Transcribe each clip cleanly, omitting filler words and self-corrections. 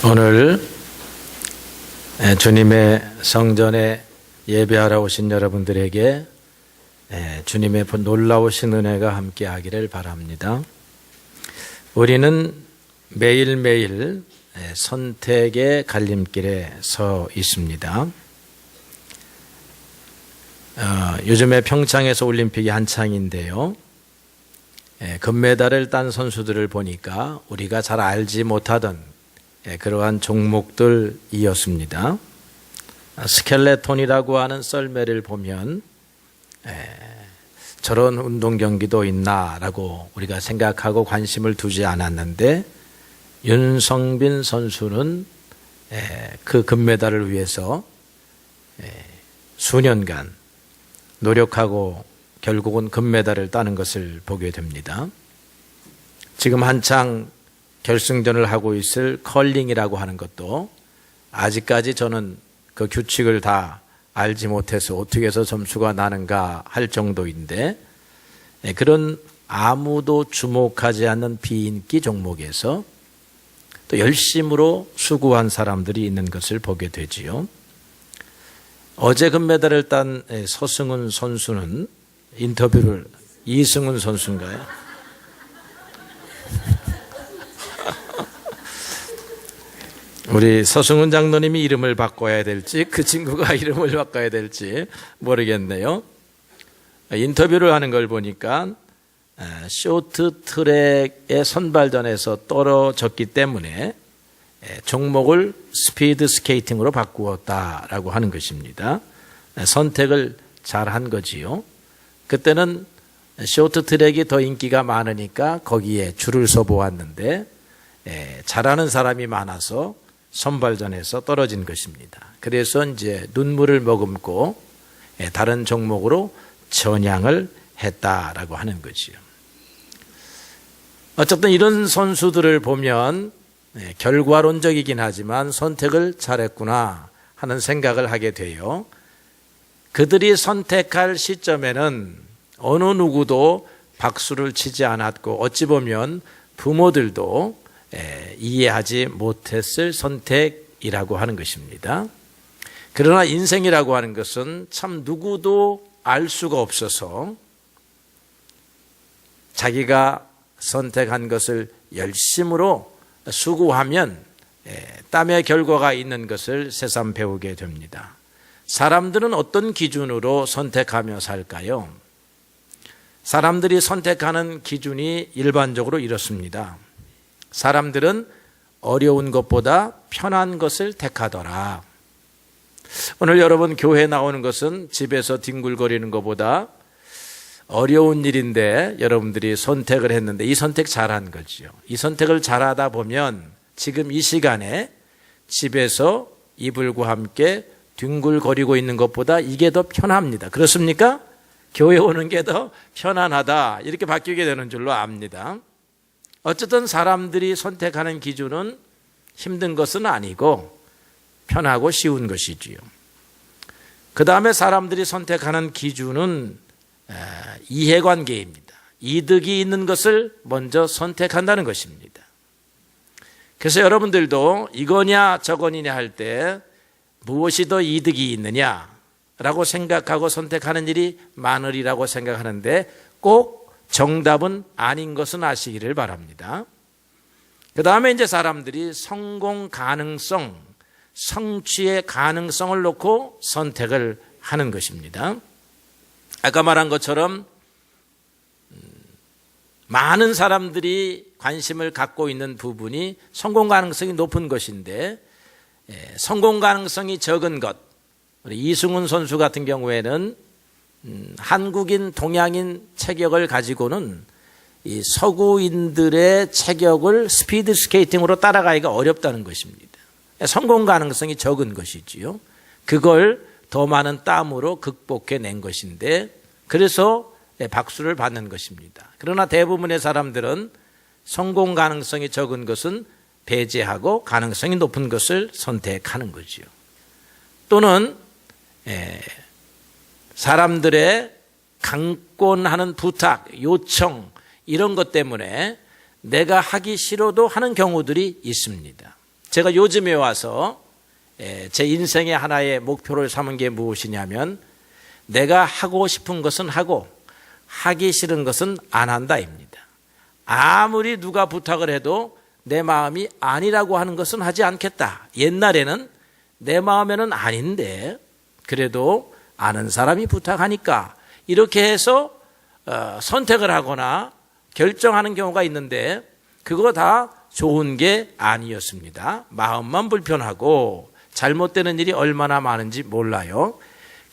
오늘 주님의 성전에 예배하러 오신 여러분들에게 주님의 놀라우신 은혜가 함께하기를 바랍니다. 우리는 매일매일 선택의 갈림길에 서 있습니다. 요즘에 평창에서 올림픽이 한창인데요. 금메달을 딴 선수들을 보니까 우리가 잘 알지 못하던 그러한 종목들이었습니다. 스켈레톤이라고 하는 썰매를 보면 저런 운동 경기도 있나라고 우리가 생각하고 관심을 두지 않았는데, 윤성빈 선수는 그 금메달을 위해서 수년간 노력하고 결국은 금메달을 따는 것을 보게 됩니다. 지금 한창 결승전을 하고 있을 컬링이라고 하는 것도 아직까지 저는 그 규칙을 다 알지 못해서 어떻게 해서 점수가 나는가 할 정도인데, 그런 아무도 주목하지 않는 비인기 종목에서 또 열심으로 수고한 사람들이 있는 것을 보게 되지요. 어제 금메달을 딴 서승훈 선수는 인터뷰를, 이승훈 선수인가요? 우리 서승훈 장로님이 이름을 바꿔야 될지 그 친구가 이름을 바꿔야 될지 모르겠네요. 인터뷰를 하는 걸 보니까 쇼트트랙의 선발전에서 떨어졌기 때문에 종목을 스피드 스케이팅으로 바꾸었다라고 하는 것입니다. 선택을 잘한 거지요. 그때는 쇼트트랙이 더 인기가 많으니까 거기에 줄을 서 보았는데 잘하는 사람이 많아서 선발전에서 떨어진 것입니다. 그래서 이제 눈물을 머금고 다른 종목으로 전향을 했다라고 하는 거지요. 어쨌든 이런 선수들을 보면 결과론적이긴 하지만 선택을 잘했구나 하는 생각을 하게 돼요. 그들이 선택할 시점에는 어느 누구도 박수를 치지 않았고, 어찌 보면 부모들도 이해하지 못했을 선택이라고 하는 것입니다. 그러나 인생이라고 하는 것은 참 누구도 알 수가 없어서 자기가 선택한 것을 열심으로 수고하면 땀의 결과가 있는 것을 새삼 배우게 됩니다. 사람들은 어떤 기준으로 선택하며 살까요? 사람들이 선택하는 기준이 일반적으로 이렇습니다. 사람들은 어려운 것보다 편한 것을 택하더라. 오늘 여러분 교회 나오는 것은 집에서 뒹굴거리는 것보다 어려운 일인데 여러분들이 선택을 했는데 이 선택 잘한 거죠. 이 선택을 잘하다 보면 지금 이 시간에 집에서 이불과 함께 뒹굴거리고 있는 것보다 이게 더 편합니다. 그렇습니까? 교회 오는 게 더 편안하다, 이렇게 바뀌게 되는 줄로 압니다. 어쨌든 사람들이 선택하는 기준은 힘든 것은 아니고 편하고 쉬운 것이지요. 그 다음에 사람들이 선택하는 기준은 이해관계입니다. 이득이 있는 것을 먼저 선택한다는 것입니다. 그래서 여러분들도 이거냐 저거냐 할 때 무엇이 더 이득이 있느냐라고 생각하고 선택하는 일이 많으리라고 생각하는데, 꼭 정답은 아닌 것은 아시기를 바랍니다. 그 다음에 이제 사람들이 성공 가능성, 성취의 가능성을 놓고 선택을 하는 것입니다. 아까 말한 것처럼 많은 사람들이 관심을 갖고 있는 부분이 성공 가능성이 높은 것인데, 성공 가능성이 적은 것, 우리 이승훈 선수 같은 경우에는 한국인, 동양인 체격을 가지고는 이 서구인들의 체격을 스피드 스케이팅으로 따라가기가 어렵다는 것입니다. 성공 가능성이 적은 것이지요. 그걸 더 많은 땀으로 극복해낸 것인데, 그래서 박수를 받는 것입니다. 그러나 대부분의 사람들은 성공 가능성이 적은 것은 배제하고 가능성이 높은 것을 선택하는 거지요. 또는 사람들의 강권하는 부탁, 요청, 이런 것 때문에 내가 하기 싫어도 하는 경우들이 있습니다. 제가 요즘에 와서 제 인생의 하나의 목표를 삼은 게 무엇이냐면 내가 하고 싶은 것은 하고 하기 싫은 것은 안 한다입니다. 아무리 누가 부탁을 해도 내 마음이 아니라고 하는 것은 하지 않겠다. 옛날에는 내 마음에는 아닌데 그래도 아는 사람이 부탁하니까 이렇게 해서 선택을 하거나 결정하는 경우가 있는데 그거 다 좋은 게 아니었습니다. 마음만 불편하고 잘못되는 일이 얼마나 많은지 몰라요.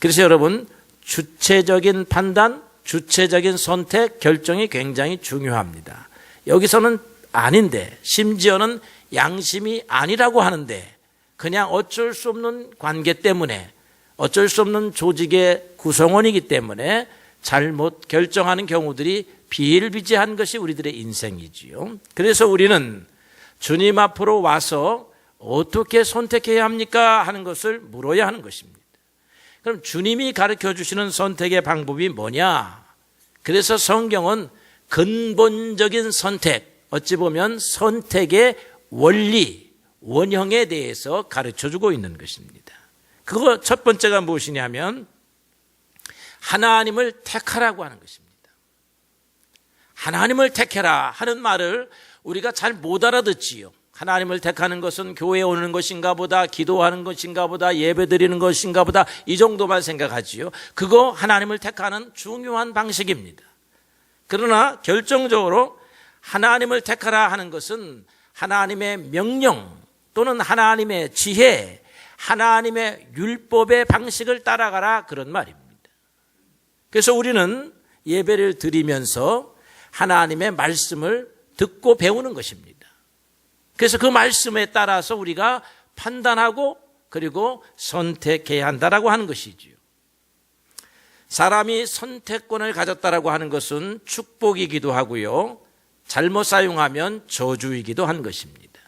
그래서 여러분 주체적인 판단, 주체적인 선택, 결정이 굉장히 중요합니다. 여기서는 아닌데 심지어는 양심이 아니라고 하는데 그냥 어쩔 수 없는 관계 때문에 어쩔 수 없는 조직의 구성원이기 때문에 잘못 결정하는 경우들이 비일비재한 것이 우리들의 인생이지요. 그래서 우리는 주님 앞으로 와서 어떻게 선택해야 합니까? 하는 것을 물어야 하는 것입니다. 그럼 주님이 가르쳐 주시는 선택의 방법이 뭐냐? 그래서 성경은 근본적인 선택, 어찌 보면 선택의 원리, 원형에 대해서 가르쳐 주고 있는 것입니다. 그거 첫 번째가 무엇이냐면 하나님을 택하라고 하는 것입니다. 하나님을 택해라 하는 말을 우리가 잘 못 알아듣지요. 하나님을 택하는 것은 교회에 오는 것인가 보다, 기도하는 것인가 보다, 예배 드리는 것인가 보다 이 정도만 생각하지요. 그거 하나님을 택하는 중요한 방식입니다. 그러나 결정적으로 하나님을 택하라 하는 것은 하나님의 명령 또는 하나님의 지혜, 하나님의 율법의 방식을 따라가라 그런 말입니다. 그래서 우리는 예배를 드리면서 하나님의 말씀을 듣고 배우는 것입니다. 그래서 그 말씀에 따라서 우리가 판단하고 그리고 선택해야 한다라고 하는 것이지요. 사람이 선택권을 가졌다라고 하는 것은 축복이기도 하고요. 잘못 사용하면 저주이기도 한 것입니다.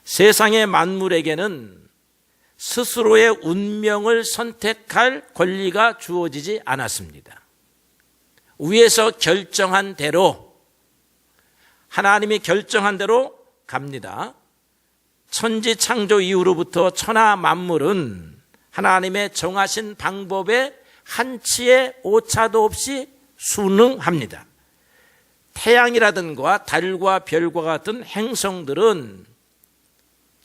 세상의 만물에게는 스스로의 운명을 선택할 권리가 주어지지 않았습니다. 위에서 결정한 대로 하나님이 결정한 대로 갑니다. 천지 창조 이후로부터 천하 만물은 하나님의 정하신 방법에 한치의 오차도 없이 순응합니다. 태양이라든가 달과 별과 같은 행성들은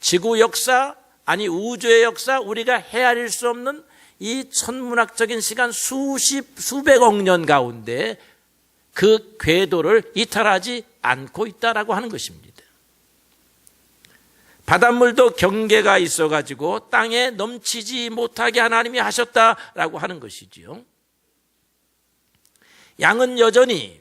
지구 역사, 아니 우주의 역사, 우리가 헤아릴 수 없는 이 천문학적인 시간 수백억 년 가운데 그 궤도를 이탈하지 않고 있다라고 하는 것입니다. 바닷물도 경계가 있어가지고 땅에 넘치지 못하게 하나님이 하셨다라고 하는 것이지요. 양은 여전히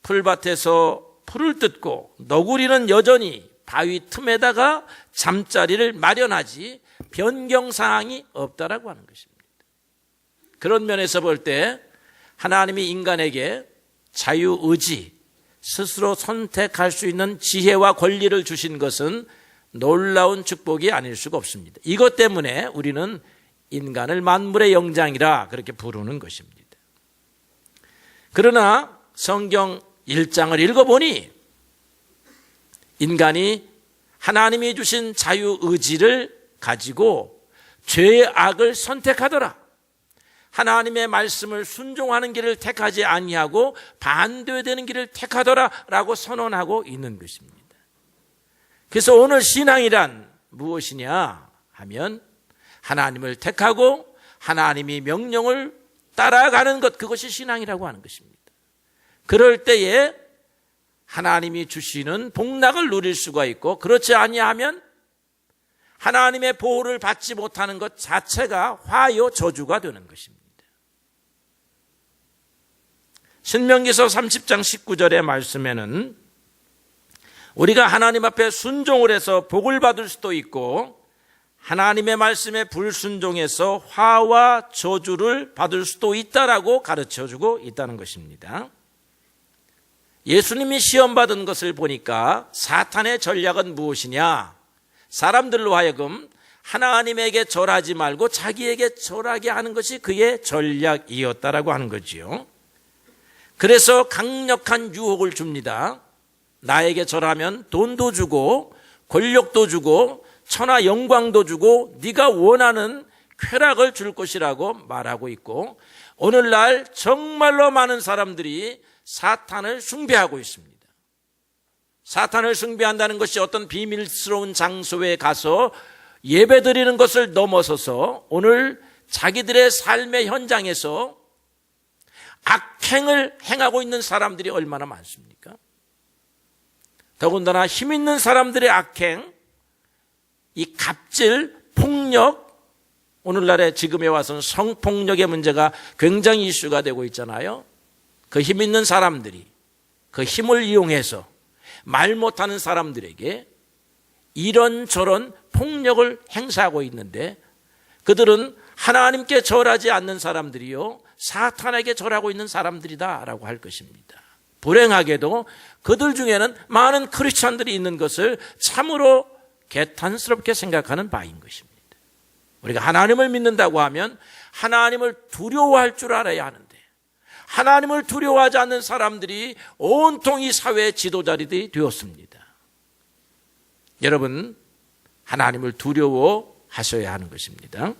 풀밭에서 풀을 뜯고 너구리는 여전히 바위 틈에다가 잠자리를 마련하지 변경사항이 없다라고 하는 것입니다. 그런 면에서 볼 때 하나님이 인간에게 자유의지, 스스로 선택할 수 있는 지혜와 권리를 주신 것은 놀라운 축복이 아닐 수가 없습니다. 이것 때문에 우리는 인간을 만물의 영장이라 그렇게 부르는 것입니다. 그러나 성경 1장을 읽어보니 인간이 하나님이 주신 자유의지를 가지고 죄의 악을 선택하더라. 하나님의 말씀을 순종하는 길을 택하지 아니하고 반대되는 길을 택하더라라고 선언하고 있는 것입니다. 그래서 오늘 신앙이란 무엇이냐 하면 하나님을 택하고 하나님이 명령을 따라가는 것, 그것이 신앙이라고 하는 것입니다. 그럴 때에 하나님이 주시는 복락을 누릴 수가 있고, 그렇지 아니하면 하나님의 보호를 받지 못하는 것 자체가 화요 저주가 되는 것입니다. 신명기서 30장 19절의 말씀에는 우리가 하나님 앞에 순종을 해서 복을 받을 수도 있고 하나님의 말씀에 불순종해서 화와 저주를 받을 수도 있다라고 가르쳐주고 있다는 것입니다. 예수님이 시험받은 것을 보니까 사탄의 전략은 무엇이냐? 사람들로 하여금 하나님에게 절하지 말고 자기에게 절하게 하는 것이 그의 전략이었다라고 하는 거지요. 그래서 강력한 유혹을 줍니다. 나에게 절하면 돈도 주고 권력도 주고 천하 영광도 주고 네가 원하는 쾌락을 줄 것이라고 말하고 있고, 오늘날 정말로 많은 사람들이 사탄을 숭배하고 있습니다. 사탄을 숭배한다는 것이 어떤 비밀스러운 장소에 가서 예배드리는 것을 넘어서서 오늘 자기들의 삶의 현장에서 악행을 행하고 있는 사람들이 얼마나 많습니까? 더군다나 힘 있는 사람들의 악행, 이 갑질, 폭력, 오늘날에 지금에 와서는 성폭력의 문제가 굉장히 이슈가 되고 있잖아요. 그 힘 있는 사람들이 그 힘을 이용해서 말 못하는 사람들에게 이런저런 폭력을 행사하고 있는데, 그들은 하나님께 절하지 않는 사람들이요 사탄에게 절하고 있는 사람들이다라고 할 것입니다. 불행하게도 그들 중에는 많은 크리스찬들이 있는 것을 참으로 개탄스럽게 생각하는 바인 것입니다. 우리가 하나님을 믿는다고 하면 하나님을 두려워할 줄 알아야 하는데, 하나님을 두려워하지 않는 사람들이 온통 이 사회의 지도자들이 되었습니다. 여러분, 하나님을 두려워하셔야 하는 것입니다.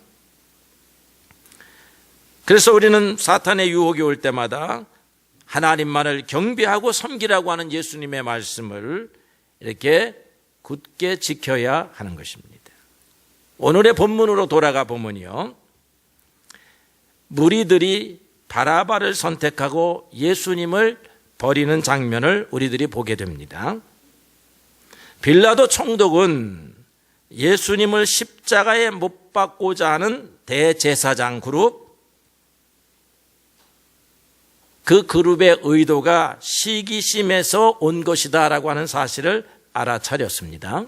그래서 우리는 사탄의 유혹이 올 때마다 하나님만을 경배하고 섬기라고 하는 예수님의 말씀을 이렇게 굳게 지켜야 하는 것입니다. 오늘의 본문으로 돌아가 보면요, 무리들이 바라바를 선택하고 예수님을 버리는 장면을 우리들이 보게 됩니다. 빌라도 총독은 예수님을 십자가에 못 박고자 하는 대제사장 그룹, 그 그룹의 의도가 시기심에서 온 것이다 라고 하는 사실을 알아차렸습니다.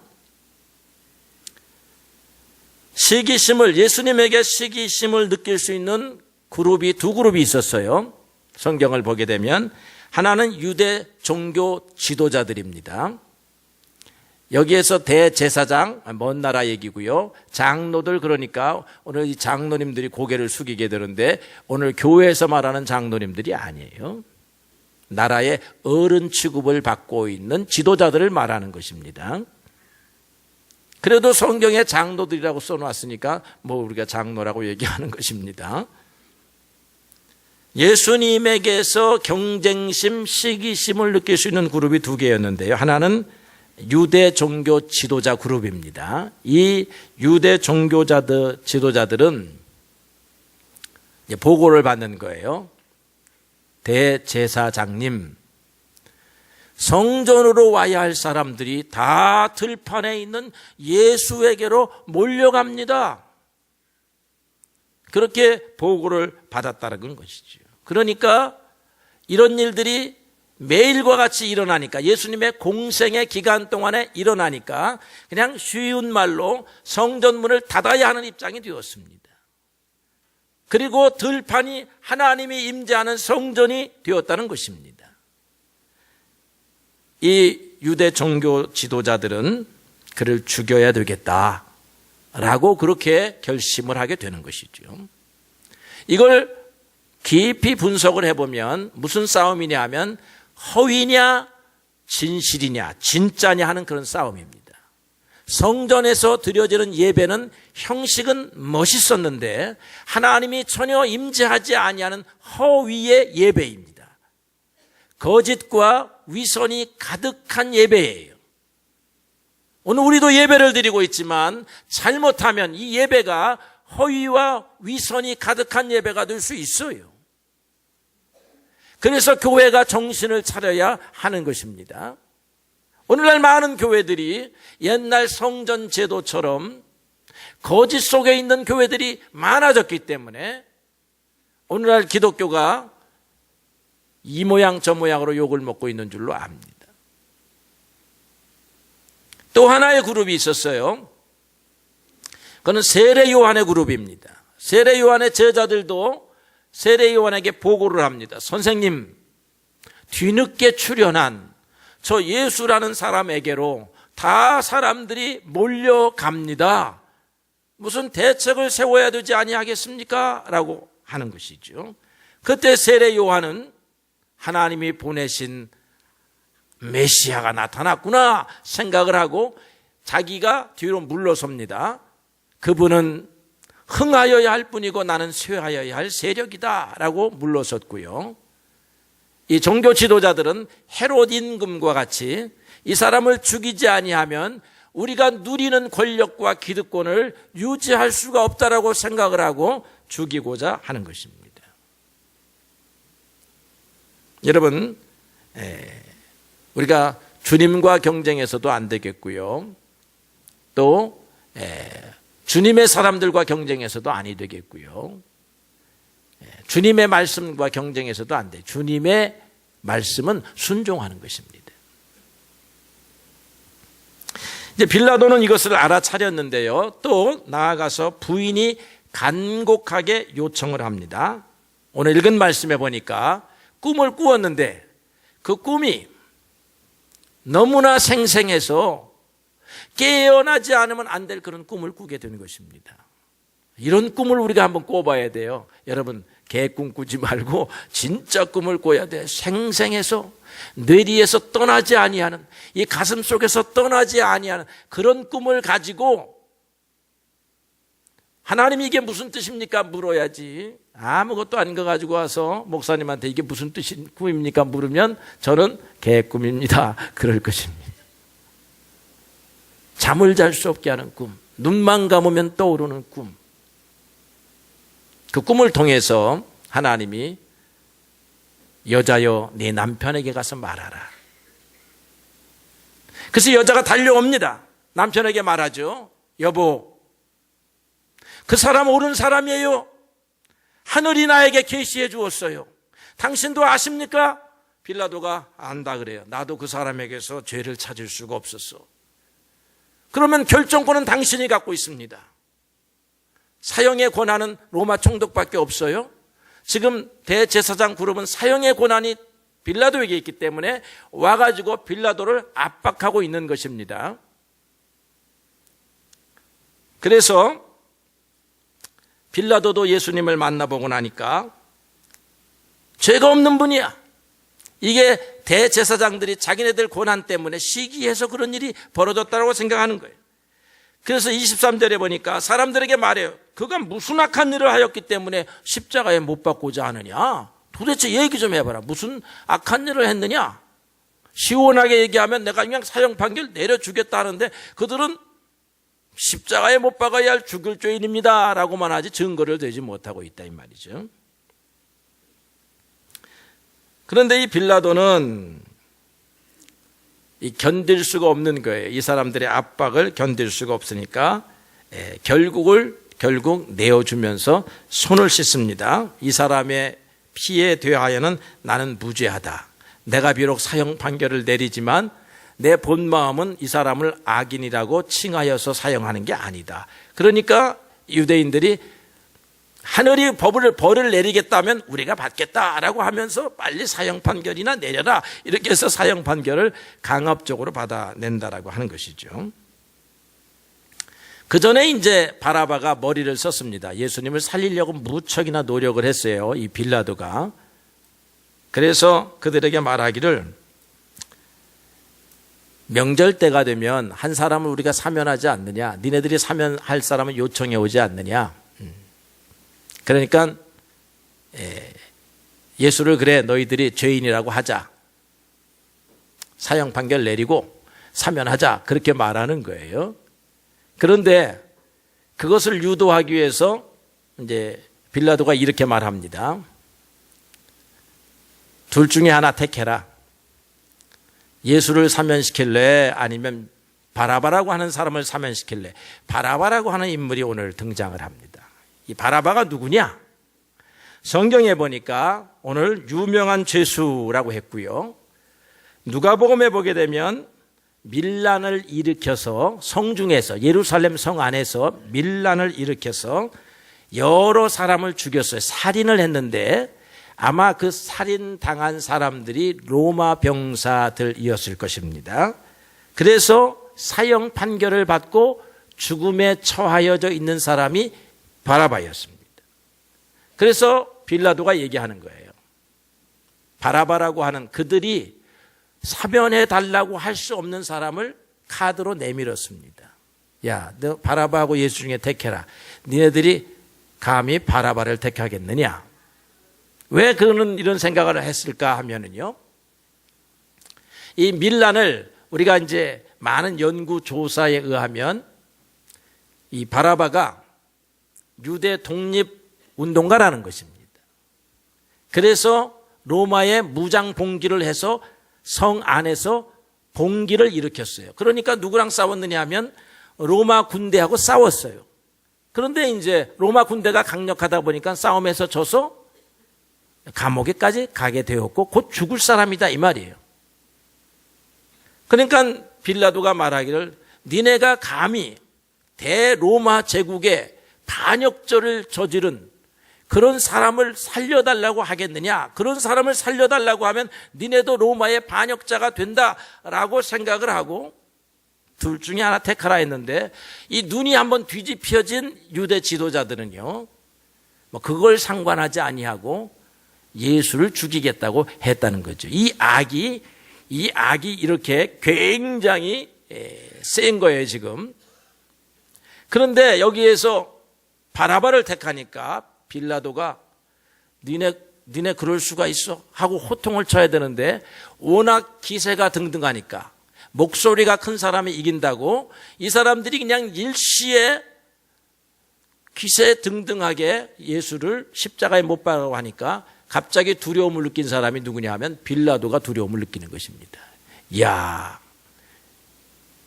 시기심을, 예수님에게 시기심을 느낄 수 있는 그룹이 두 그룹이 있었어요. 성경을 보게 되면 하나는 유대 종교 지도자들입니다. 여기에서 대제사장, 먼 나라 얘기고요. 장로들, 그러니까 오늘 이 장로님들이 고개를 숙이게 되는데 오늘 교회에서 말하는 장로님들이 아니에요. 나라의 어른 취급을 받고 있는 지도자들을 말하는 것입니다. 그래도 성경에 장로들이라고 써놨으니까 뭐 우리가 장로라고 얘기하는 것입니다. 예수님에게서 경쟁심, 시기심을 느낄 수 있는 그룹이 두 개였는데요. 하나는 유대 종교 지도자 그룹입니다. 이 유대 종교자들, 지도자들은 보고를 받는 거예요. 대제사장님, 성전으로 와야 할 사람들이 다 들판에 있는 예수에게로 몰려갑니다. 그렇게 보고를 받았다는 것이죠. 그러니까 이런 일들이 매일과 같이 일어나니까, 예수님의 공생의 기간 동안에 일어나니까 그냥 쉬운 말로 성전문을 닫아야 하는 입장이 되었습니다. 그리고 들판이 하나님이 임재하는 성전이 되었다는 것입니다. 이 유대 종교 지도자들은 그를 죽여야 되겠다라고 그렇게 결심을 하게 되는 것이죠. 이걸 깊이 분석을 해보면 무슨 싸움이냐 하면 허위냐 진실이냐 진짜냐 하는 그런 싸움입니다. 성전에서 드려지는 예배는 형식은 멋있었는데 하나님이 전혀 임재하지 아니하는 허위의 예배입니다. 거짓과 위선이 가득한 예배예요. 오늘 우리도 예배를 드리고 있지만 잘못하면 이 예배가 허위와 위선이 가득한 예배가 될 수 있어요. 그래서 교회가 정신을 차려야 하는 것입니다. 오늘날 많은 교회들이 옛날 성전 제도처럼 거짓 속에 있는 교회들이 많아졌기 때문에 오늘날 기독교가 이 모양 저 모양으로 욕을 먹고 있는 줄로 압니다. 또 하나의 그룹이 있었어요. 그는 세례 요한의 그룹입니다. 세례 요한의 제자들도 세례 요한에게 보고를 합니다. 선생님, 뒤늦게 출현한 저 예수라는 사람에게로 다 사람들이 몰려갑니다. 무슨 대책을 세워야 되지 아니하겠습니까? 라고 하는 것이죠. 그때 세례 요한은 하나님이 보내신 메시아가 나타났구나 생각을 하고 자기가 뒤로 물러섭니다. 그분은 흥하여야 할 뿐이고 나는 쇠하여야 할 세력이다 라고 물러섰고요. 이 종교 지도자들은 헤롯 임금과 같이 이 사람을 죽이지 아니하면 우리가 누리는 권력과 기득권을 유지할 수가 없다라고 생각을 하고 죽이고자 하는 것입니다. 여러분, 우리가 주님과 경쟁해서도 안 되겠고요. 또 주님의 사람들과 경쟁해서도 아니 되겠고요. 주님의 말씀과 경쟁해서도 안 돼. 주님의 말씀은 순종하는 것입니다. 이제 빌라도는 이것을 알아차렸는데요. 또 나아가서 부인이 간곡하게 요청을 합니다. 오늘 읽은 말씀에 보니까 꿈을 꾸었는데 그 꿈이 너무나 생생해서 깨어나지 않으면 안 될 그런 꿈을 꾸게 되는 것입니다. 이런 꿈을 우리가 한번 꿔봐야 돼요. 여러분, 개꿈 꾸지 말고 진짜 꿈을 꿔야 돼. 생생해서 뇌리에서 떠나지 아니하는, 이 가슴 속에서 떠나지 아니하는 그런 꿈을 가지고 하나님 이게 무슨 뜻입니까? 물어야지. 아무것도 아닌 거 가지고 와서 목사님한테 이게 무슨 꿈입니까? 물으면 저는 개꿈입니다. 그럴 것입니다. 잠을 잘 수 없게 하는 꿈, 눈만 감으면 떠오르는 꿈. 그 꿈을 통해서 하나님이 여자여 네 남편에게 가서 말하라. 그래서 여자가 달려옵니다. 남편에게 말하죠. 여보, 그 사람 옳은 사람이에요. 하늘이 나에게 계시해 주었어요. 당신도 아십니까? 빌라도가 안다 그래요. 나도 그 사람에게서 죄를 찾을 수가 없었어. 그러면 결정권은 당신이 갖고 있습니다. 사형의 권한은 로마 총독밖에 없어요. 지금 대제사장 그룹은 사형의 권한이 빌라도에게 있기 때문에 와가지고 빌라도를 압박하고 있는 것입니다. 그래서 빌라도도 예수님을 만나보고 나니까 죄가 없는 분이야. 이게 대제사장들이 자기네들 권한 때문에 시기해서 그런 일이 벌어졌다고 생각하는 거예요. 그래서 23절에 보니까 사람들에게 말해요. 그가 무슨 악한 일을 하였기 때문에 십자가에 못 박고자 하느냐. 도대체 얘기 좀 해봐라. 무슨 악한 일을 했느냐. 시원하게 얘기하면 내가 그냥 사형 판결 내려주겠다 하는데 그들은 십자가에 못 박아야 할 죽을 죄인입니다 라고만 하지 증거를 대지 못하고 있다 이 말이죠. 그런데 이 빌라도는 견딜 수가 없는 거예요. 이 사람들의 압박을 견딜 수가 없으니까 결국 내어주면서 손을 씻습니다. 이 사람의 피에 대하여는 나는 무죄하다. 내가 비록 사형 판결을 내리지만 내 본 마음은 이 사람을 악인이라고 칭하여서 사형하는 게 아니다. 그러니까 유대인들이 하늘이 벌을 내리겠다면 우리가 받겠다라고 하면서 빨리 사형 판결이나 내려라. 이렇게 해서 사형 판결을 강압적으로 받아낸다라고 하는 것이죠. 그 전에 이제 바라바가 머리를 썼습니다. 예수님을 살리려고 무척이나 노력을 했어요. 이 빌라도가. 그래서 그들에게 말하기를 명절 때가 되면 한 사람을 우리가 사면하지 않느냐. 니네들이 사면할 사람은 요청해 오지 않느냐. 그러니까 예수를 그래 너희들이 죄인이라고 하자. 사형 판결 내리고 사면하자. 그렇게 말하는 거예요. 그런데 그것을 유도하기 위해서 이제 빌라도가 이렇게 말합니다. 둘 중에 하나 택해라. 예수를 사면시킬래? 아니면 바라바라고 하는 사람을 사면시킬래? 바라바라고 하는 인물이 오늘 등장을 합니다. 이 바라바가 누구냐? 성경에 보니까 오늘 유명한 죄수라고 했고요. 누가복음에 보게 되면 밀란을 일으켜서 성중에서 예루살렘 성 안에서 밀란을 일으켜서 여러 사람을 죽였어요. 살인을 했는데 아마 그 살인당한 사람들이 로마 병사들이었을 것입니다. 그래서 사형 판결을 받고 죽음에 처하여져 있는 사람이 바라바였습니다. 그래서 빌라도가 얘기하는 거예요. 바라바라고 하는 그들이 사면해 달라고 할 수 없는 사람을 카드로 내밀었습니다. 야, 너 바라바하고 예수 중에 택해라. 니네들이 감히 바라바를 택하겠느냐? 왜 그는 이런 생각을 했을까 하면은요, 이 밀란을 우리가 이제 많은 연구 조사에 의하면 이 바라바가 유대 독립 운동가라는 것입니다. 그래서 로마에 무장 봉기를 해서 성 안에서 봉기를 일으켰어요. 그러니까 누구랑 싸웠느냐 하면 로마 군대하고 싸웠어요. 그런데 이제 로마 군대가 강력하다 보니까 싸움에서 져서 감옥에까지 가게 되었고 곧 죽을 사람이다 이 말이에요. 그러니까 빌라도가 말하기를 니네가 감히 대로마 제국의 반역죄를 저지른 그런 사람을 살려달라고 하겠느냐? 그런 사람을 살려달라고 하면 니네도 로마의 반역자가 된다라고 생각을 하고 둘 중에 하나 택하라 했는데 이 눈이 한번 뒤집혀진 유대 지도자들은요, 뭐 그걸 상관하지 아니하고 예수를 죽이겠다고 했다는 거죠. 이 악이 이렇게 굉장히 센 거예요 지금. 그런데 여기에서 바라바를 택하니까 빌라도가 니네 그럴 수가 있어? 하고 호통을 쳐야 되는데 워낙 기세가 등등하니까 목소리가 큰 사람이 이긴다고 이 사람들이 그냥 일시에 기세 등등하게 예수를 십자가에 못 박으라고 하니까 갑자기 두려움을 느낀 사람이 누구냐 하면 빌라도가 두려움을 느끼는 것입니다. 이야,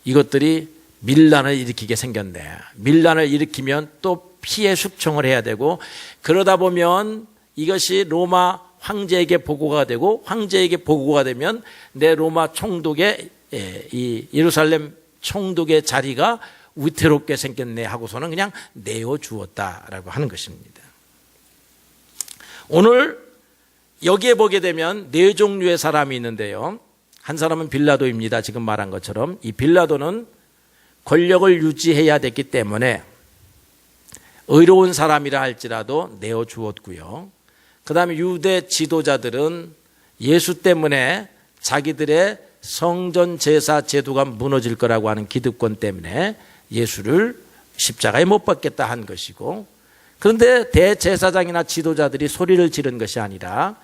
이것들이 밀란을 일으키게 생겼네. 밀란을 일으키면 또 피해 숙청을 해야 되고 그러다 보면 이것이 로마 황제에게 보고가 되고 황제에게 보고가 되면 내 로마 총독의 이 예루살렘 총독의 자리가 위태롭게 생겼네 하고서는 그냥 내어주었다라고 하는 것입니다. 오늘 여기에 보게 되면 네 종류의 사람이 있는데요. 한 사람은 빌라도입니다. 지금 말한 것처럼 이 빌라도는 권력을 유지해야 됐기 때문에 의로운 사람이라 할지라도 내어주었고요. 그 다음에 유대 지도자들은 예수 때문에 자기들의 성전 제사 제도가 무너질 거라고 하는 기득권 때문에 예수를 십자가에 못 박겠다 한 것이고, 그런데 대제사장이나 지도자들이 소리를 지른 것이 아니라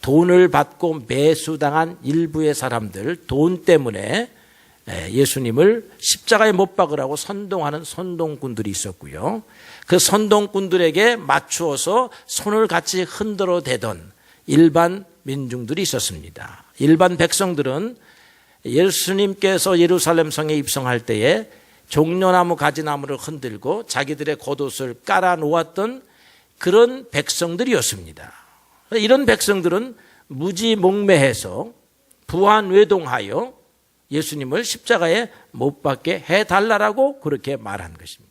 돈을 받고 매수당한 일부의 사람들, 돈 때문에 예수님을 십자가에 못 박으라고 선동하는 선동꾼들이 있었고요. 그 선동꾼들에게 맞추어서 손을 같이 흔들어 대던 일반 민중들이 있었습니다. 일반 백성들은 예수님께서 예루살렘 성에 입성할 때에 종려나무 가지나무를 흔들고 자기들의 겉옷을 깔아 놓았던 그런 백성들이었습니다. 이런 백성들은 무지몽매해서 부안외동하여 예수님을 십자가에 못 박게 해달라고 그렇게 말한 것입니다.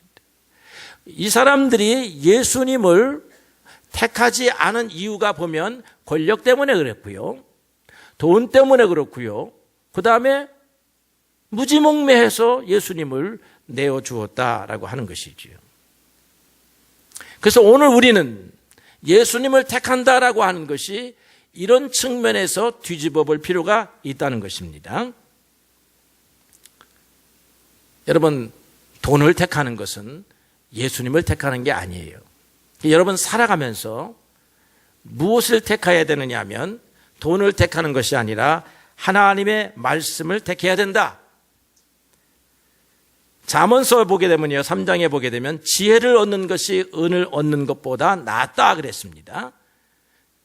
이 사람들이 예수님을 택하지 않은 이유가 보면 권력 때문에 그랬고요, 돈 때문에 그렇고요, 그 다음에 무지몽매해서 예수님을 내어주었다라고 하는 것이지요. 그래서 오늘 우리는 예수님을 택한다라고 하는 것이 이런 측면에서 뒤집어 볼 필요가 있다는 것입니다. 여러분, 돈을 택하는 것은 예수님을 택하는 게 아니에요. 여러분 살아가면서 무엇을 택해야 되느냐 하면 돈을 택하는 것이 아니라 하나님의 말씀을 택해야 된다. 잠언서 보게 되면요, 3장에 보게 되면 지혜를 얻는 것이 은을 얻는 것보다 낫다 그랬습니다.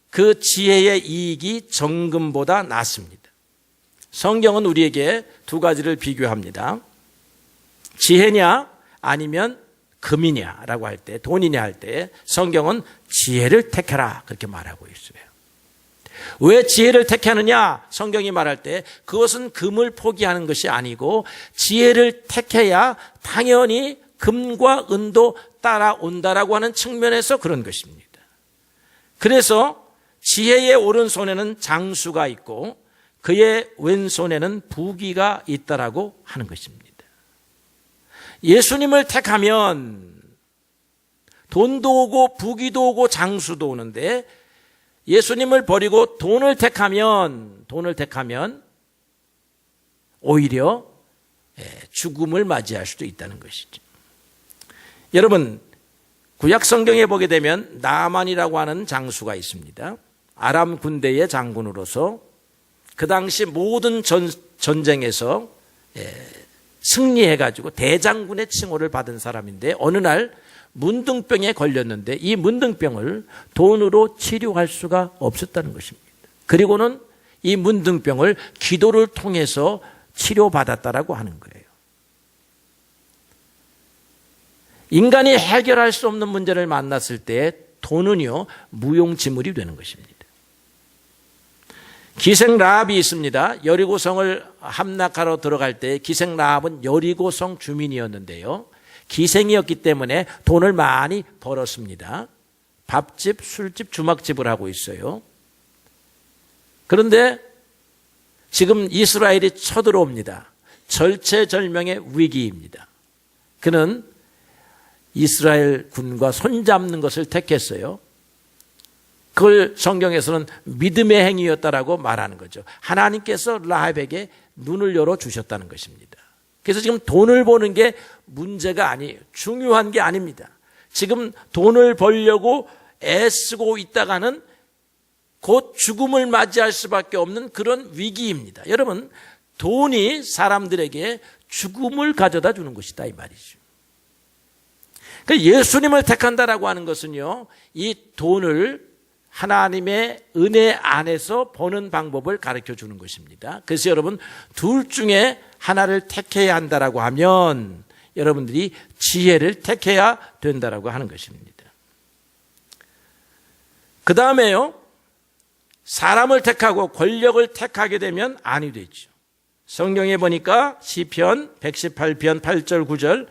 그 지혜의 이익이 정금보다 낫습니다. 성경은 우리에게 두 가지를 비교합니다. 지혜냐 아니면 금이냐라고 할 때, 돈이냐 할 때 성경은 지혜를 택해라 그렇게 말하고 있어요. 왜 지혜를 택하느냐? 성경이 말할 때 그것은 금을 포기하는 것이 아니고 지혜를 택해야 당연히 금과 은도 따라온다라고 하는 측면에서 그런 것입니다. 그래서 지혜의 오른손에는 장수가 있고 그의 왼손에는 부귀가 있다라고 하는 것입니다. 예수님을 택하면 돈도 오고 부귀도 오고 장수도 오는데 예수님을 버리고 돈을 택하면 오히려 죽음을 맞이할 수도 있다는 것이죠. 여러분, 구약 성경에 보게 되면 나만이라고 하는 장수가 있습니다. 아람 군대의 장군으로서 그 당시 모든 전쟁에서 승리해가지고 대장군의 칭호를 받은 사람인데, 어느 날 문둥병에 걸렸는데 이 문둥병을 돈으로 치료할 수가 없었다는 것입니다. 그리고는 이 문둥병을 기도를 통해서 치료받았다라고 하는 거예요. 인간이 해결할 수 없는 문제를 만났을 때 돈은요, 무용지물이 되는 것입니다. 기생 라합이 있습니다. 여리고성을 함락하러 들어갈 때 기생 라합은 여리고성 주민이었는데요, 기생이었기 때문에 돈을 많이 벌었습니다. 밥집, 술집, 주막집을 하고 있어요. 그런데 지금 이스라엘이 쳐들어옵니다. 절체절명의 위기입니다. 그는 이스라엘 군과 손잡는 것을 택했어요. 그걸 성경에서는 믿음의 행위였다라고 말하는 거죠. 하나님께서 라합에게 눈을 열어주셨다는 것입니다. 그래서 지금 돈을 버는 게 문제가 아니에요. 중요한 게 아닙니다. 지금 돈을 벌려고 애쓰고 있다가는 곧 죽음을 맞이할 수밖에 없는 그런 위기입니다. 여러분, 돈이 사람들에게 죽음을 가져다 주는 것이다, 이 말이죠. 그러니까 예수님을 택한다라고 하는 것은요, 이 돈을 하나님의 은혜 안에서 버는 방법을 가르쳐 주는 것입니다. 그래서 여러분, 둘 중에 하나를 택해야 한다라고 하면 여러분들이 지혜를 택해야 된다라고 하는 것입니다. 그 다음에요, 사람을 택하고 권력을 택하게 되면 아니 되죠. 성경에 보니까 시편 118편 8절 9절,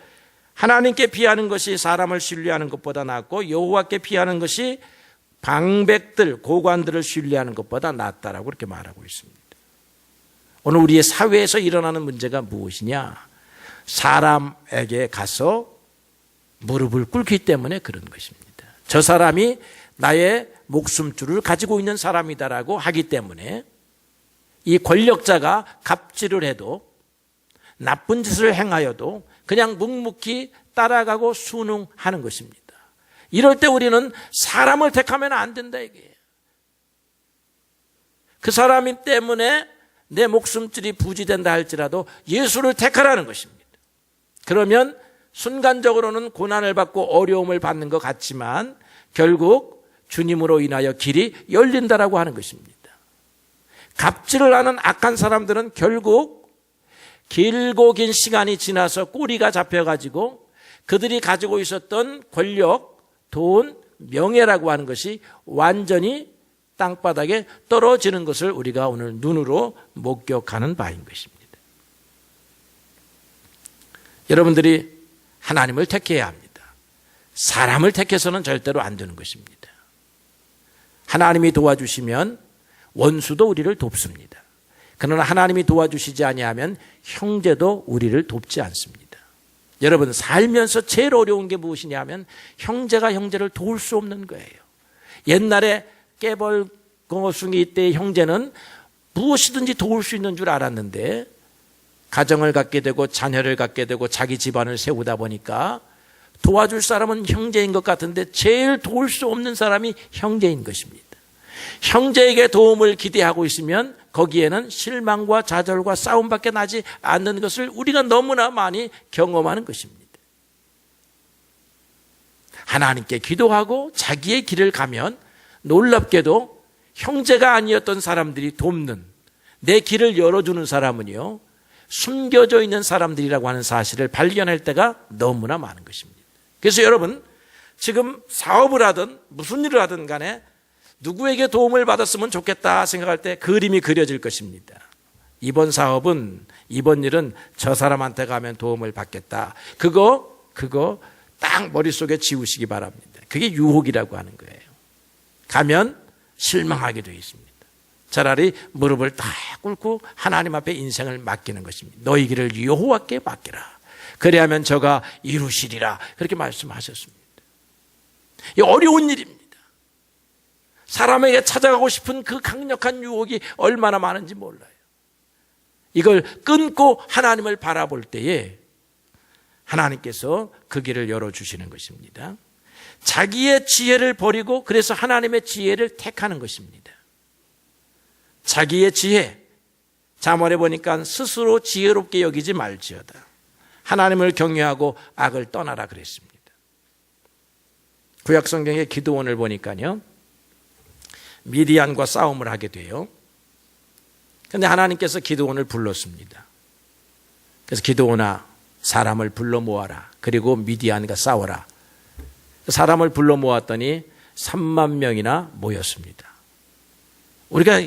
하나님께 피하는 것이 사람을 신뢰하는 것보다 낫고 여호와께 피하는 것이 방백들, 고관들을 신뢰하는 것보다 낫다라고 그렇게 말하고 있습니다. 오늘 우리의 사회에서 일어나는 문제가 무엇이냐? 사람에게 가서 무릎을 꿇기 때문에 그런 것입니다. 저 사람이 나의 목숨줄을 가지고 있는 사람이다라고 하기 때문에 이 권력자가 갑질을 해도, 나쁜 짓을 행하여도 그냥 묵묵히 따라가고 순응하는 것입니다. 이럴 때 우리는 사람을 택하면 안 된다 이거예요. 그 사람이 때문에 내 목숨줄이 부지된다 할지라도 예수를 택하라는 것입니다. 그러면 순간적으로는 고난을 받고 어려움을 받는 것 같지만 결국 주님으로 인하여 길이 열린다라고 하는 것입니다. 갑질을 하는 악한 사람들은 결국 길고 긴 시간이 지나서 꼬리가 잡혀가지고 그들이 가지고 있었던 권력, 돈, 명예라고 하는 것이 완전히 땅바닥에 떨어지는 것을 우리가 오늘 눈으로 목격하는 바인 것입니다. 여러분들이 하나님을 택해야 합니다. 사람을 택해서는 절대로 안 되는 것입니다. 하나님이 도와주시면 원수도 우리를 돕습니다. 그러나 하나님이 도와주시지 아니하면 형제도 우리를 돕지 않습니다. 여러분, 살면서 제일 어려운 게 무엇이냐면 형제가 형제를 도울 수 없는 거예요. 옛날에 깨벌거숭이 때의 형제는 무엇이든지 도울 수 있는 줄 알았는데 가정을 갖게 되고 자녀를 갖게 되고 자기 집안을 세우다 보니까 도와줄 사람은 형제인 것 같은데 제일 도울 수 없는 사람이 형제인 것입니다. 형제에게 도움을 기대하고 있으면 거기에는 실망과 좌절과 싸움밖에 나지 않는 것을 우리가 너무나 많이 경험하는 것입니다. 하나님께 기도하고 자기의 길을 가면 놀랍게도 형제가 아니었던 사람들이 돕는, 내 길을 열어주는 사람은요, 숨겨져 있는 사람들이라고 하는 사실을 발견할 때가 너무나 많은 것입니다. 그래서 여러분, 지금 사업을 하든 무슨 일을 하든 간에 누구에게 도움을 받았으면 좋겠다 생각할 때 그림이 그려질 것입니다. 이번 사업은, 이번 일은 저 사람한테 가면 도움을 받겠다. 그거 딱 머릿속에 지우시기 바랍니다. 그게 유혹이라고 하는 거예요. 가면 실망하게 되어 있습니다. 차라리 무릎을 딱 꿇고 하나님 앞에 인생을 맡기는 것입니다. 너희 길을 여호와께 맡기라. 그래야면 저가 이루시리라. 그렇게 말씀하셨습니다. 이 어려운 일입니다. 사람에게 찾아가고 싶은 그 강력한 유혹이 얼마나 많은지 몰라요. 이걸 끊고 하나님을 바라볼 때에 하나님께서 그 길을 열어주시는 것입니다. 자기의 지혜를 버리고 그래서 하나님의 지혜를 택하는 것입니다. 자기의 지혜, 잠언에 보니까 스스로 지혜롭게 여기지 말지어다. 하나님을 경외하고 악을 떠나라 그랬습니다. 구약 성경의 기드온을 보니까요, 미디안과 싸움을 하게 돼요. 그런데 하나님께서 기드온을 불렀습니다. 그래서 기드온아, 사람을 불러 모아라. 그리고 미디안과 싸워라. 사람을 불러 모았더니 3만 명이나 모였습니다. 우리가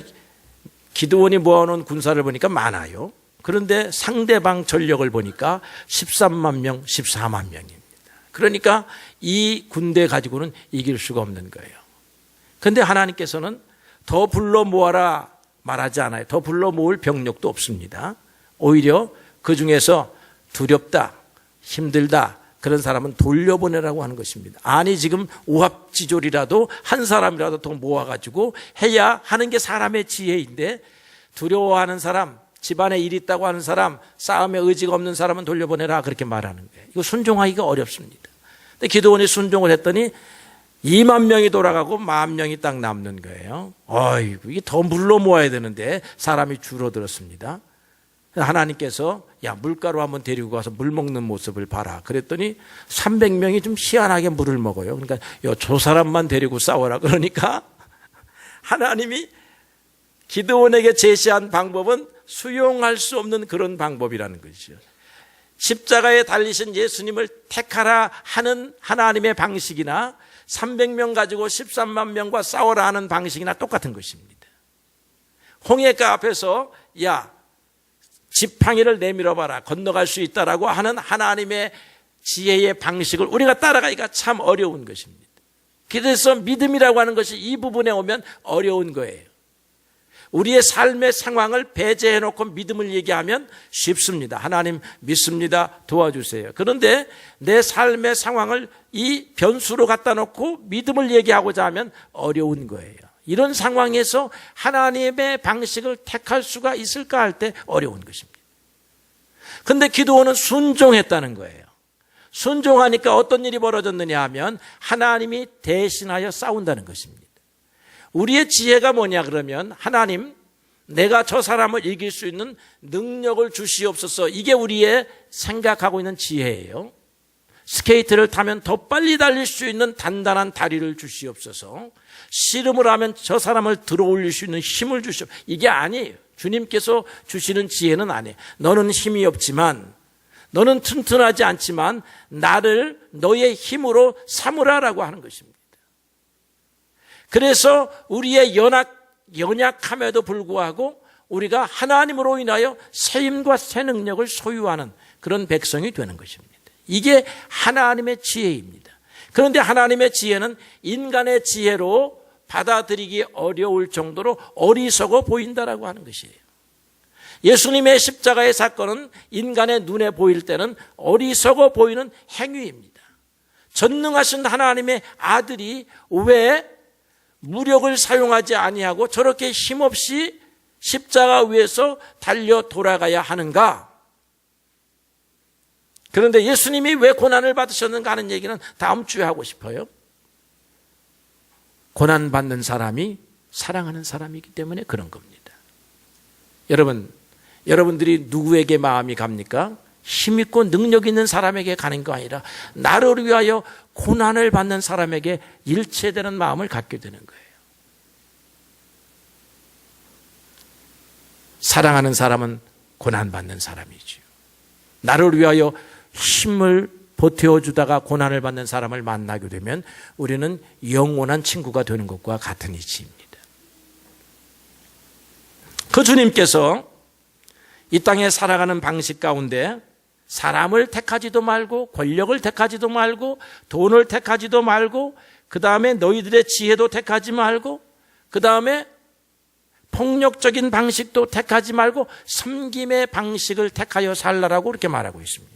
기드온이 모아놓은 군사를 보니까 많아요. 그런데 상대방 전력을 보니까 13만 명, 14만 명입니다. 그러니까 이 군대 가지고는 이길 수가 없는 거예요. 그런데 하나님께서는 더 불러 모아라 말하지 않아요. 더 불러 모을 병력도 없습니다. 오히려 그 중에서 두렵다, 힘들다, 그런 사람은 돌려보내라고 하는 것입니다. 아니 지금 오합지졸이라도 한 사람이라도 더 모아가지고 해야 하는 게 사람의 지혜인데, 두려워하는 사람, 집안에 일 있다고 하는 사람, 싸움에 의지가 없는 사람은 돌려보내라 그렇게 말하는 거예요. 이거 순종하기가 어렵습니다. 근데 기드온이 순종을 했더니 2만 명이 돌아가고 10,000명이 딱 남는 거예요. 어이구, 이게 더 물러 모아야 되는데 사람이 줄어들었습니다. 하나님께서 야, 물가로 한번 데리고 가서 물 먹는 모습을 봐라. 그랬더니 300명이 좀 희한하게 물을 먹어요. 그러니까 저 사람만 데리고 싸워라. 그러니까 하나님이 기드온에게 제시한 방법은 수용할 수 없는 그런 방법이라는 것이죠. 십자가에 달리신 예수님을 택하라 하는 하나님의 방식이나 300명 가지고 13만 명과 싸워라 하는 방식이나 똑같은 것입니다. 홍해가 앞에서 야, 지팡이를 내밀어봐라, 건너갈 수 있다라고 하는 하나님의 지혜의 방식을 우리가 따라가기가 참 어려운 것입니다. 그래서 믿음이라고 하는 것이 이 부분에 오면 어려운 거예요. 우리의 삶의 상황을 배제해놓고 믿음을 얘기하면 쉽습니다. 하나님 믿습니다, 도와주세요. 그런데 내 삶의 상황을 이 변수로 갖다 놓고 믿음을 얘기하고자 하면 어려운 거예요. 이런 상황에서 하나님의 방식을 택할 수가 있을까 할 때 어려운 것입니다. 그런데 기드온은 순종했다는 거예요. 순종하니까 어떤 일이 벌어졌느냐 하면 하나님이 대신하여 싸운다는 것입니다. 우리의 지혜가 뭐냐 그러면 하나님, 내가 저 사람을 이길 수 있는 능력을 주시옵소서. 이게 우리의 생각하고 있는 지혜예요. 스케이트를 타면 더 빨리 달릴 수 있는 단단한 다리를 주시옵소서. 씨름을 하면 저 사람을 들어올릴 수 있는 힘을 주시옵소서. 이게 아니에요. 주님께서 주시는 지혜는 아니에요. 너는 힘이 없지만, 너는 튼튼하지 않지만 나를 너의 힘으로 삼으라라고 하는 것입니다. 그래서 우리의 연약함에도 불구하고 우리가 하나님으로 인하여 새 힘과 새 능력을 소유하는 그런 백성이 되는 것입니다. 이게 하나님의 지혜입니다. 그런데 하나님의 지혜는 인간의 지혜로 받아들이기 어려울 정도로 어리석어 보인다라고 하는 것이에요. 예수님의 십자가의 사건은 인간의 눈에 보일 때는 어리석어 보이는 행위입니다. 전능하신 하나님의 아들이 왜 무력을 사용하지 아니하고 저렇게 힘없이 십자가 위에서 달려 돌아가야 하는가? 그런데 예수님이 왜 고난을 받으셨는가 하는 얘기는 다음 주에 하고 싶어요. 고난받는 사람이 사랑하는 사람이기 때문에 그런 겁니다. 여러분들이 누구에게 마음이 갑니까? 힘있고 능력 있는 사람에게 가는 거 아니라 나를 위하여 고난을 받는 사람에게 일체되는 마음을 갖게 되는 거예요. 사랑하는 사람은 고난받는 사람이지요. 나를 위하여 힘을 보태어주다가 고난을 받는 사람을 만나게 되면 우리는 영원한 친구가 되는 것과 같은 이치입니다. 그 주님께서 이 땅에 살아가는 방식 가운데 사람을 택하지도 말고 권력을 택하지도 말고 돈을 택하지도 말고 그 다음에 너희들의 지혜도 택하지 말고 그 다음에 폭력적인 방식도 택하지 말고 섬김의 방식을 택하여 살라라고 그렇게 말하고 있습니다.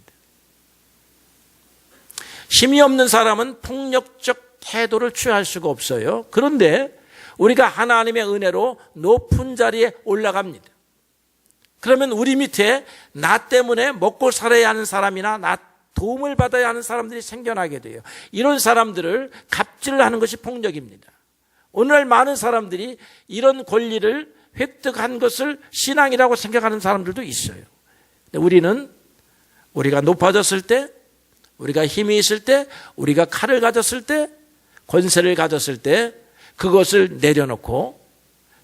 힘이 없는 사람은 폭력적 태도를 취할 수가 없어요. 그런데 우리가 하나님의 은혜로 높은 자리에 올라갑니다. 그러면 우리 밑에 나 때문에 먹고 살아야 하는 사람이나 나 도움을 받아야 하는 사람들이 생겨나게 돼요. 이런 사람들을 갑질하는 것이 폭력입니다. 오늘날 많은 사람들이 이런 권리를 획득한 것을 신앙이라고 생각하는 사람들도 있어요. 우리는 우리가 높아졌을 때, 우리가 힘이 있을 때, 우리가 칼을 가졌을 때, 권세를 가졌을 때 그것을 내려놓고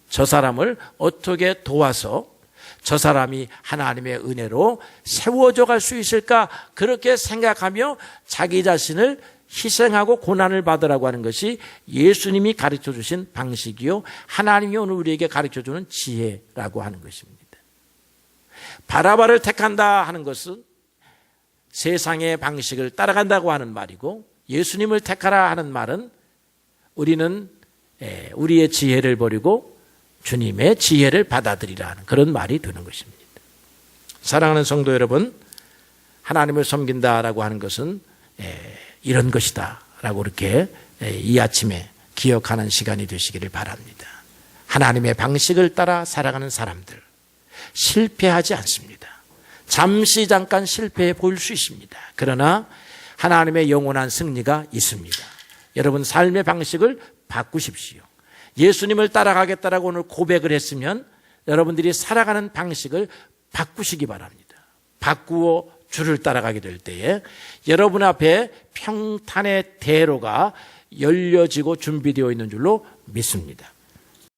저 사람을 어떻게 도와서 저 사람이 하나님의 은혜로 세워져 갈 수 있을까, 그렇게 생각하며 자기 자신을 희생하고 고난을 받으라고 하는 것이 예수님이 가르쳐 주신 방식이요, 하나님이 오늘 우리에게 가르쳐 주는 지혜라고 하는 것입니다. 바라바를 택한다 하는 것은 세상의 방식을 따라간다고 하는 말이고, 예수님을 택하라 하는 말은 우리는 우리의 지혜를 버리고 주님의 지혜를 받아들이라 하는 그런 말이 되는 것입니다. 사랑하는 성도 여러분, 하나님을 섬긴다라고 하는 것은 이런 것이다 라고 이렇게 이 아침에 기억하는 시간이 되시기를 바랍니다. 하나님의 방식을 따라 살아가는 사람들 실패하지 않습니다. 잠깐 실패해 보일 수 있습니다. 그러나 하나님의 영원한 승리가 있습니다. 여러분, 삶의 방식을 바꾸십시오. 예수님을 따라가겠다라고 오늘 고백을 했으면 여러분들이 살아가는 방식을 바꾸시기 바랍니다. 바꾸어 주를 따라가게 될 때에 여러분 앞에 평탄의 대로가 열려지고 준비되어 있는 줄로 믿습니다.